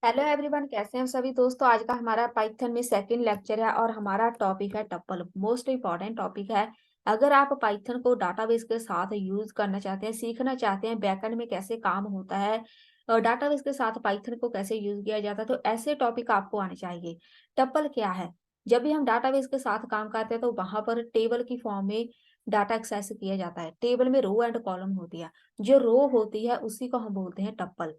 Hello everyone, कैसे हैं सभी दोस्तों। आज का हमारा पाइथन में सेकंड लेक्चर है और हमारा टॉपिक है टपल। मोस्ट इम्पॉर्टेंट टॉपिक है। अगर आप पाइथन को डाटाबेस के साथ यूज करना चाहते हैं, सीखना चाहते हैं बैकएंड में कैसे काम होता है और डाटाबेस के साथ पाइथन को कैसे यूज किया जाता है, तो ऐसे टॉपिक आपको आने चाहिए। टपल क्या है? जब भी हम डाटाबेस के साथ काम करते हैं तो वहां पर टेबल की फॉर्म में डाटा एक्सेस किया जाता है। टेबल में रो एंड कॉलम होती है। जो रो होती है उसी को हम बोलते हैं टप्पल।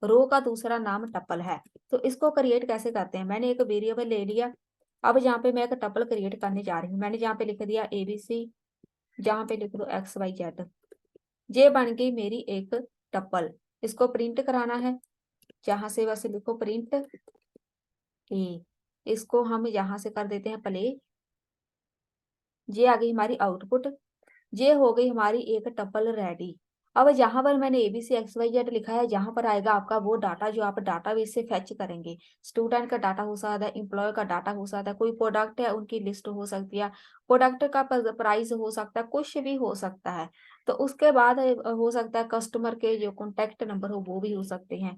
रो का दूसरा नाम टपल है। तो इसको क्रिएट कैसे करते हैं? मैंने एक वेरिएबल ले लिया। अब यहाँ पे मैं एक टपल क्रिएट करने जा रही हूँ। मैंने यहाँ पे लिख दिया एबीसी, जहाँ पे लिख दो एक्स वाई जेड। ये बन गई मेरी एक टपल। इसको प्रिंट कराना है। जहां से बस लिखो प्रिंट ए। इसको हम यहाँ से कर देते हैं प्ले। ये आ गई हमारी आउटपुट। ये हो गई हमारी एक टपल रेडी। अब जहां पर मैंने एबीसी एक्स वाई जेड लिखा है, जहां पर आएगा आपका वो डाटा जो आप डाटाबेस से फेच करेंगे। स्टूडेंट का डाटा हो सकता है, एम्प्लॉय का डाटा हो सकता है, कोई प्रोडक्ट है उनकी लिस्ट हो सकती है, प्रोडक्ट का प्राइस हो सकता है, कुछ भी हो सकता है। तो उसके बाद हो सकता है कस्टमर के जो कॉन्टेक्ट नंबर हो वो भी हो सकते हैं।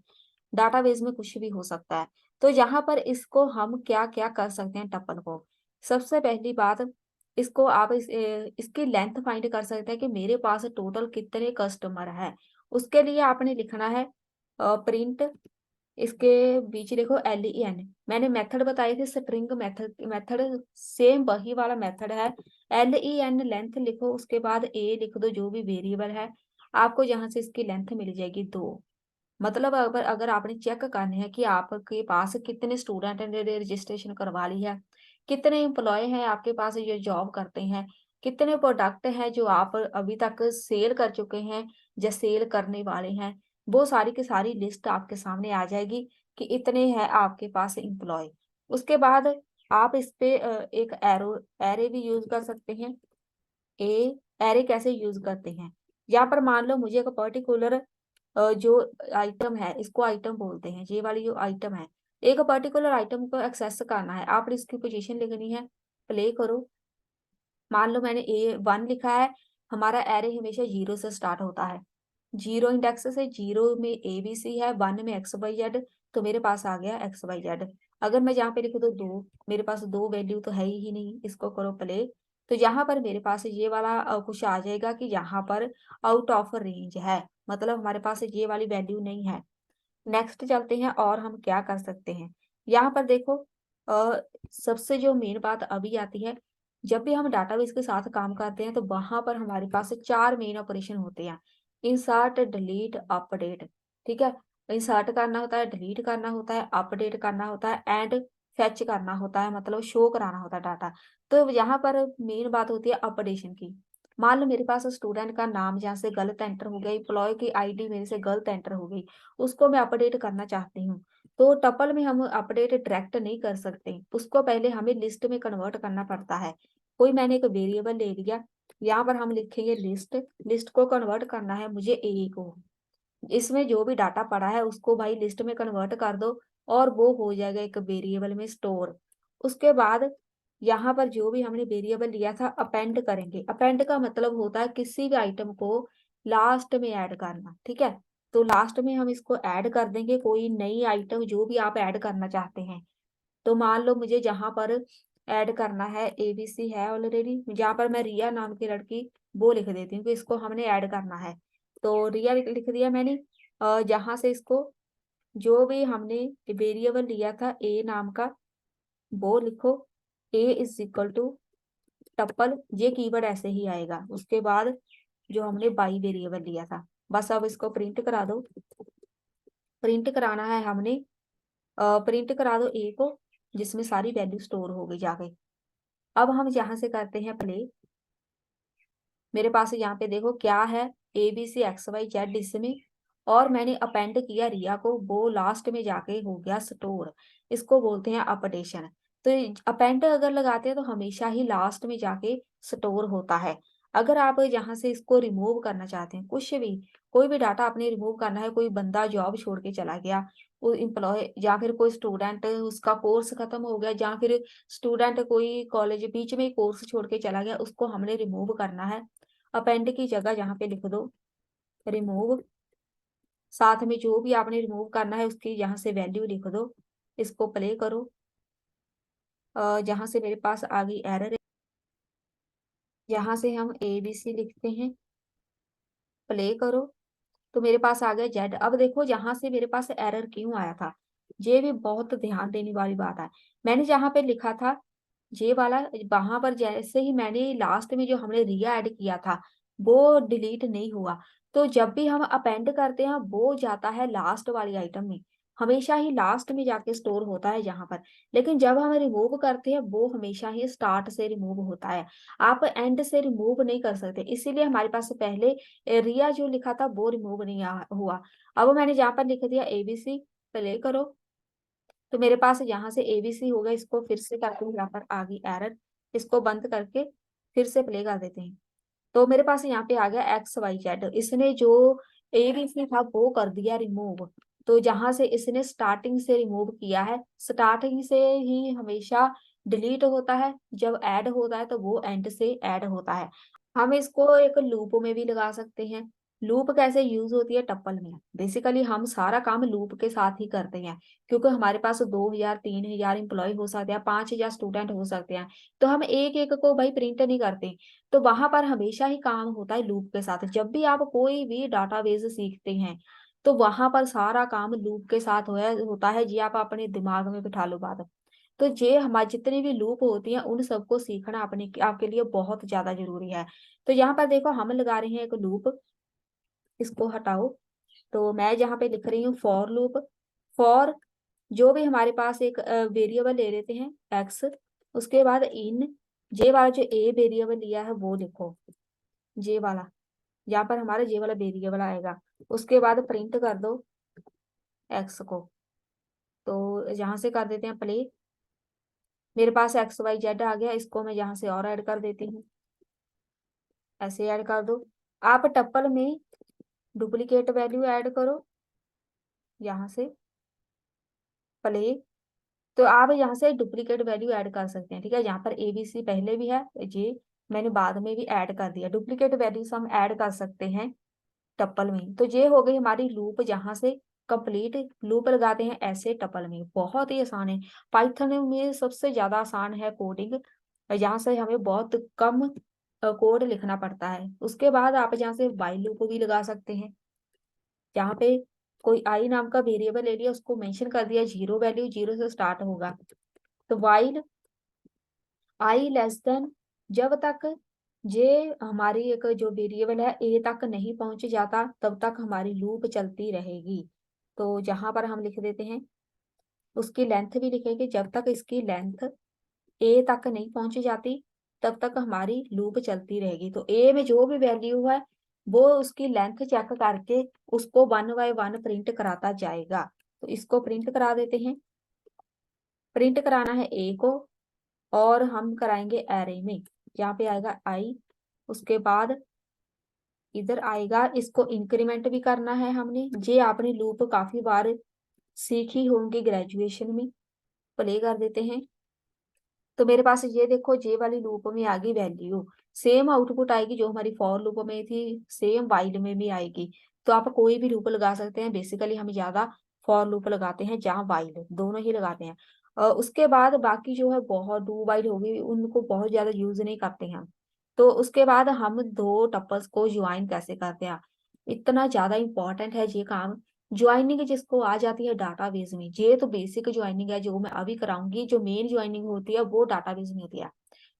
डाटाबेस में कुछ भी हो सकता है। तो यहाँ पर इसको हम क्या क्या कर सकते हैं टपल को। सबसे पहली बात, इसको आप इसकी लेंथ फाइंड कर सकते हैं कि मेरे पास टोटल कितने कस्टमर है। उसके लिए आपने लिखना है प्रिंट, इसके बीच लिखो LEN। मैंने मेथड बताई थी स्ट्रिंग मेथड। मेथड सेम वही वाला मेथड है। LEN लेंथ लिखो, उसके बाद ए लिख दो जो भी वेरिएबल है। आपको जहां से इसकी लेंथ मिल जाएगी 2। मतलब अगर अगर आपने चेक करने हैं कि आपके पास कितने स्टूडेंट ने रजिस्ट्रेशन करवा ली है, कितने एम्प्लॉय हैं आपके पास जो जॉब करते हैं, कितने प्रोडक्ट हैं जो आप अभी तक सेल कर चुके हैं या सेल करने वाले हैं, वो सारी की सारी लिस्ट आपके सामने आ जाएगी कि इतने हैं आपके पास एम्प्लॉय। उसके बाद आप इस पे एक एरो एरे भी यूज कर सकते हैं। ए एरे कैसे यूज करते हैं? यहाँ पर मान लो मुझे एक पर्टिकुलर जो आइटम है, इसको आइटम बोलते हैं, ये वाली जो आइटम है, एक पर्टिकुलर आइटम को एक्सेस करना है, आपने इसकी पोजीशन लिखनी है। प्ले करो। मान लो मैंने A1 लिखा है। हमारा एरे हमेशा 0 से स्टार्ट होता है। 0 इंडेक्स से, 0 में ABC है, 1 में XYZ। तो मेरे पास आ गया XYZ। अगर मैं यहाँ पे लिखूँ तो 2, मेरे पास 2 वैल्यू तो है ही नहीं। इसको करो प्ले। तो यहाँ पर मेरे पास ये वाला कुछ आ जाएगा कि यहाँ पर आउट ऑफ रेंज है, मतलब हमारे पास ये वाली वैल्यू नहीं है। नेक्स्ट चलते हैं और हम क्या कर सकते हैं। यहाँ पर देखो, सबसे जो मेन बात अभी आती है, जब भी हम डाटाबेस के साथ काम करते हैं तो वहां पर हमारे पास 4 मेन ऑपरेशन होते हैं। Insert, delete, update. ठीक है। इंसर्ट करना होता है, डिलीट करना होता है, अपडेट करना होता है एंड फेच करना होता है, मतलब शो कराना होता है डाटा। तो यहाँ पर मेन बात होती है अपडेशन की। मान लो मेरे पास स्टूडेंट का नाम जहाँ से गलत एंटर हो गया, एम्प्लॉय की आईडी मेरे से गलत एंटर हो गई, उसको मैं अपडेट करना चाहती हूँ। तो टपल में हम अपडेट डायरेक्ट नहीं कर सकते, उसको पहले हमें लिस्ट में कन्वर्ट करना पड़ता है। कोई मैंने एक वेरिएबल ले लिया, यहाँ पर हम लिखेंगे लिस्ट। लिस्ट को कन्वर्ट करना है मुझे ए को। इसमें जो भी डाटा पड़ा है उसको भाई लिस्ट में कन्वर्ट कर दो और वो हो जाएगा एक वेरिएबल में स्टोर। उसके बाद यहाँ पर जो भी हमने वेरिएबल लिया था अपेंड करेंगे। अपेंड का मतलब होता है किसी भी आइटम को लास्ट में ऐड करना। ठीक है। तो लास्ट में हम इसको ऐड कर देंगे, कोई नई आइटम जो भी आप ऐड करना चाहते हैं। तो मान लो मुझे जहां पर ऐड करना है, ABC है ऑलरेडी, जहां पर मैं रिया नाम की लड़की वो लिख देती हूँ कि इसको हमने ऐड करना है। तो रिया लिख दिया मैंने। जहां से इसको जो भी हमने वेरिएबल लिया था ए नाम का वो लिखो। ए इज इक्वल टू टप्पल, ये कीवर्ड ऐसे ही आएगा। उसके बाद जो हमने बाई वेरिएबल लिया था, बस अब इसको प्रिंट करा दो। प्रिंट कराना है हमने, प्रिंट करा दो ए को, जिसमें सारी वैल्यू स्टोर हो गई जाके। अब हम यहाँ से करते हैं प्ले। मेरे पास यहाँ पे देखो क्या है, ABCXYZ इसमें, और मैंने अपेंड किया रिया को, वो लास्ट में जाके हो गया स्टोर। इसको बोलते हैं अपडेशन। तो अपेंड अगर लगाते हैं तो हमेशा ही लास्ट में जाके स्टोर होता है। अगर आप यहाँ से इसको रिमूव करना चाहते हैं, कुछ भी, कोई भी डाटा आपने रिमूव करना है, कोई बंदा जॉब छोड़ के चला गया, वो एम्प्लॉय या फिर कोई स्टूडेंट उसका कोर्स खत्म हो गया, या फिर स्टूडेंट कोई कॉलेज बीच में कोर्स छोड़ के चला गया, उसको हमने रिमूव करना है। अपेंड की जगह यहाँ पे लिख दो रिमूव। साथ में जो भी आपने रिमूव करना है उसकी यहाँ से वैल्यू लिख दो। इसको प्ले करो। जहाँ से मेरे पास आ गई एरर, यहाँ से हम ABC लिखते हैं, प्ले करो। तो मेरे पास आ गया जेड। अब देखो यहाँ से मेरे पास एरर क्यों आया था, ये भी बहुत ध्यान देने वाली बात है। मैंने जहाँ पे लिखा था ये वाला, वहां पर जैसे ही मैंने लास्ट में जो हमने रिया ऐड किया था वो डिलीट नहीं हुआ। तो जब भी हम अपेंड करते हैं वो जाता है लास्ट वाली आइटम में, हमेशा ही लास्ट में जाके स्टोर होता है यहाँ पर। लेकिन जब हम रिमूव करते हैं वो हमेशा ही स्टार्ट से रिमूव होता है, आप एंड से रिमूव नहीं कर सकते। इसीलिए हमारे पास पहले रिया जो लिखा था वो रिमूव नहीं हुआ। अब मैंने यहाँ पर लिख दिया ABC, प्ले करो। तो मेरे पास यहाँ से ABC होगा। इसको फिर से करके यहाँ पर आ गई एरर, इसको बंद करके फिर से प्ले कर देते हैं। तो मेरे पास यहाँ पे आ गया XYZ। इसने जो ABC था वो कर दिया रिमूव। तो जहां से इसने स्टार्टिंग से रिमूव किया है, स्टार्टिंग से ही हमेशा डिलीट होता है, जब ऐड होता है तो वो एंड से ऐड होता है। हम इसको एक लूप में भी लगा सकते हैं। लूप कैसे यूज होती है टप्पल में, बेसिकली हम सारा काम लूप के साथ ही करते हैं। क्योंकि हमारे पास 2000 3000 एम्प्लॉय हो सकते हैं, 5000 स्टूडेंट हो सकते हैं। तो हम एक एक को भाई प्रिंट नहीं करते। तो वहां पर हमेशा ही काम होता है लूप के साथ। जब भी आप कोई भी डाटाबेस सीखते हैं तो वहां पर सारा काम लूप के साथ होता है जी। आप अपने दिमाग में बिठा लो बात। तो ये हमारे जितनी भी लूप होती हैं उन सबको सीखना अपने आपके लिए बहुत ज्यादा जरूरी है। तो यहाँ पर देखो हम लगा रहे हैं एक लूप, इसको हटाओ। तो मैं यहाँ पे लिख रही हूँ फॉर लूप। फॉर जो भी हमारे पास एक वेरिएबल ले लेते हैं एक्स, उसके बाद इन जे वाला जो ए वेरिएबल लिया है वो लिखो, जे वाला। यहाँ पर हमारा जे वाला वेरिएबल आएगा। उसके बाद प्रिंट कर दो एक्स को। तो यहाँ से कर देते हैं प्ले। मेरे पास XYZ आ गया। इसको मैं यहाँ से और ऐड कर देती हूँ, ऐसे ऐड कर दो। आप टप्पल में डुप्लीकेट वैल्यू ऐड करो, यहाँ से प्ले। तो आप यहाँ से डुप्लीकेट वैल्यू ऐड कर सकते हैं, ठीक है। यहाँ पर ABC पहले भी है, ये मैंने बाद में भी ऐड कर दिया। डुप्लीकेट वैल्यूज हम ऐड कर सकते हैं टप्पल में। तो ये हो गई हमारी लूप, जहाँ से कंप्लीट लूप लगाते हैं ऐसे टप्पल में। बहुत ही आसान है, पाइथन में सबसे ज्यादा आसान है कोडिंग। यहाँ से हमें बहुत कम कोड लिखना पड़ता है। उसके बाद आप यहाँ से व्हाइल लूप भी लगा सकते हैं। यहाँ पे कोई आई नाम का वेरिएबल ले लिया, उसको मेंशन कर दिया जीरो वैल्यू, जीरो से स्टार्ट होगा। तो वाइल आई लेस देन, जब तक ये हमारी एक जो वेरिएबल है ए तक नहीं पहुंच जाता तब तक हमारी लूप चलती रहेगी। तो जहां पर हम लिख देते हैं, उसकी लेंथ भी लिखेंगे, जब तक इसकी लेंथ ए तक नहीं पहुंच जाती तब तक हमारी लूप चलती रहेगी। तो ए में जो भी वैल्यू है वो उसकी लेंथ चेक करके उसको 1 बाय 1 प्रिंट कराता जाएगा। तो इसको प्रिंट करा देते हैं। प्रिंट कराना है ए को, और हम कराएंगे एरे में। यहाँ पे आएगा आई, उसके बाद इधर आएगा, इसको इंक्रीमेंट भी करना है हमने। ये आपने लूप काफी बार सीखी होंगी ग्रेजुएशन में। प्ले कर देते हैं। तो मेरे पास ये देखो जे वाली लूप में आ गई वैल्यू, सेम आउटपुट आएगी जो हमारी फॉर लूप में थी, सेम वाइल में भी आएगी। तो आप कोई भी लूप लगा सकते हैं। बेसिकली हम ज्यादा फॉर लूप लगाते हैं, जहाँ वाइल दोनों ही लगाते हैं। उसके बाद बाकी जो है बहुत डू वाइल होगी, उनको बहुत ज्यादा यूज नहीं करते हैं हम। तो उसके बाद हम दो टपल्स को ज्वाइन कैसे करते हैं, इतना ज्यादा इंपॉर्टेंट है ये काम। ज्वाइनिंग जिसको आ जाती है डाटाबेस में, ये तो बेसिक ज्वाइनिंग है जो मैं अभी कराऊंगी। जो मेन ज्वाइनिंग होती है वो डाटाबेस में होती है।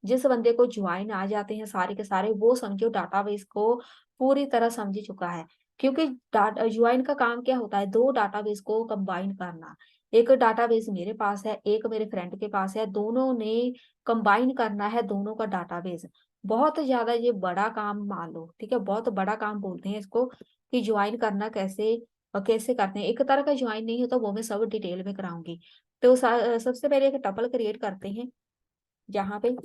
जिस बंदे को ज्वाइन आ जाते हैं सारे के सारे, वो समझो डाटाबेस को पूरी तरह समझ चुका है। क्योंकि ज्वाइन का काम क्या होता है, दो डाटाबेस को कंबाइन करना। एक डाटाबेस मेरे पास है, एक मेरे फ्रेंड के पास है, दोनों ने कंबाइन करना है दोनों का डाटाबेस। बहुत ज्यादा ये बड़ा काम मान लो, ठीक है, बहुत बड़ा काम बोलते हैं इसको, कि ज्वाइन करना कैसे और कैसे करते हैं। एक तरह का ज्वाइन नहीं होता, वो मैं सब डिटेल में कराऊंगी। तो सबसे पहले एक टपल क्रिएट करते हैं, यहाँ पे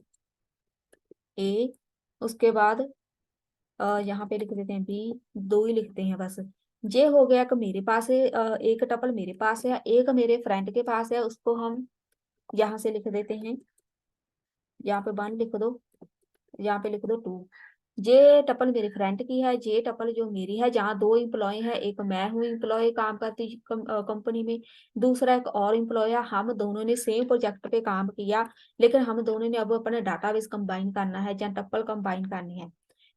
ए, उसके बाद यहाँ पे लिख देते हैं बी, दो ही लिखते हैं बस। जे हो गया कि मेरे पास है, एक टपल मेरे पास है, एक मेरे फ्रेंड के पास है, उसको हम यहाँ से लिख देते हैं। यहाँ पे 1 लिख दो, यहाँ पे लिख दो 2। जे टपल मेरे फ्रेंड की है, जे टपल जो मेरी है, जहाँ 2 एम्प्लॉयी हैं, एक मैं हूँ एम्प्लॉयी काम करती कंपनी में, दूसरा एक और एम्प्लॉयी है। हम दोनों ने सेम प्रोजेक्ट पे काम किया, लेकिन हम दोनों ने अब अपना डाटाबेस कंबाइन करना है या टपल कंबाइन करनी है।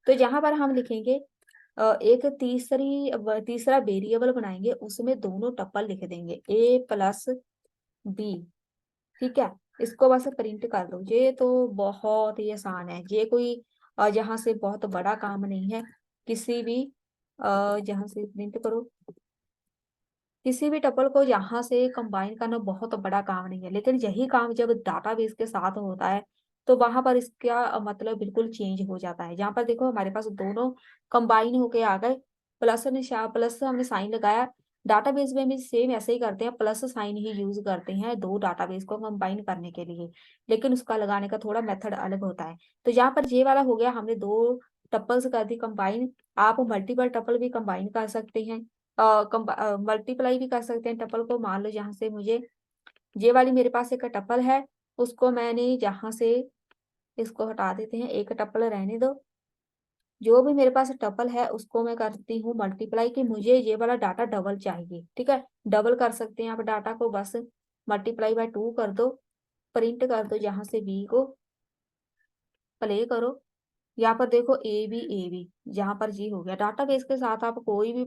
तो यहाँ पर हम लिखेंगे एक तीसरा वेरिएबल बनाएँगे, उसमें दोनों टपल लिख देंगे a प्लस b, ठीक है? इसको बस प्रिंट कर दो। ये तो बहुत ही आसान है। ये कोई यहाँ से बहुत बड़ा काम नहीं है। किसी भी यहाँ से प्रिंट करो। किसी भी टपल को यहाँ से कंबाइन करना बहुत बड़ा काम नहीं है, लेकिन यही काम जब डाटाबेस के साथ होता है, तो वहाँ पर इसका मतलब बिल्कुल चेंज हो जाता है। यहाँ पर देखो हमारे पास दोनों कंबाइन होके आ गए, प्लस हमने साइन लगाया। डाटाबेस में भी सेम ऐसे ही करते हैं, प्लस साइन ही यूज़ करते हैं 2 डाटाबेस को कंबाइन करने के लिए, लेकिन उसका लगाने का थोड़ा मेथड अलग होता है। तो यहाँ पर ये वाला हो गया, हमने 2 टपल्स कर दी कंबाइन। आप मल्टीपल टपल भी कंबाइन कर सकते हैं। मल्टीप्लाई भी कर सकते हैं टपल को। मान लो यहाँ से मुझे ये वाली मेरे पास एक टपल है, उसको मैंने यहाँ से इसको हटा देते हैं, एक टपल रहने दो। जो भी मेरे पास टपल है उसको मैं करती हूँ मल्टीप्लाई कि मुझे ये वाला डाटा डबल चाहिए, ठीक है? डबल कर सकते हैं आप डाटा को, बस मल्टीप्लाई बाय 2 कर दो, प्रिंट कर दो यहाँ से बी को, प्ले करो। यहाँ पर देखो ए बी, यहाँ पर जी हो गया। डाटाबेस के साथ आप कोई भी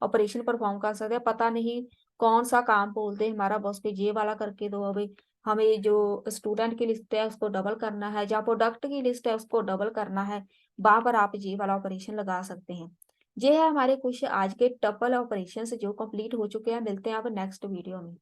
ऑपरेशन परफॉर्म कर सकते हैं। पता नहीं कौन सा काम बोलते हैं हमारा बॉस के, ये वाला करके दो अभी। हमें जो स्टूडेंट की लिस्ट है उसको डबल करना है, जहाँ प्रोडक्ट की लिस्ट है उसको डबल करना है, वहां पर आप ये वाला ऑपरेशन लगा सकते हैं। ये है हमारे कुछ आज के टपल ऑपरेशन जो कंप्लीट हो चुके हैं। मिलते हैं आप नेक्स्ट वीडियो में।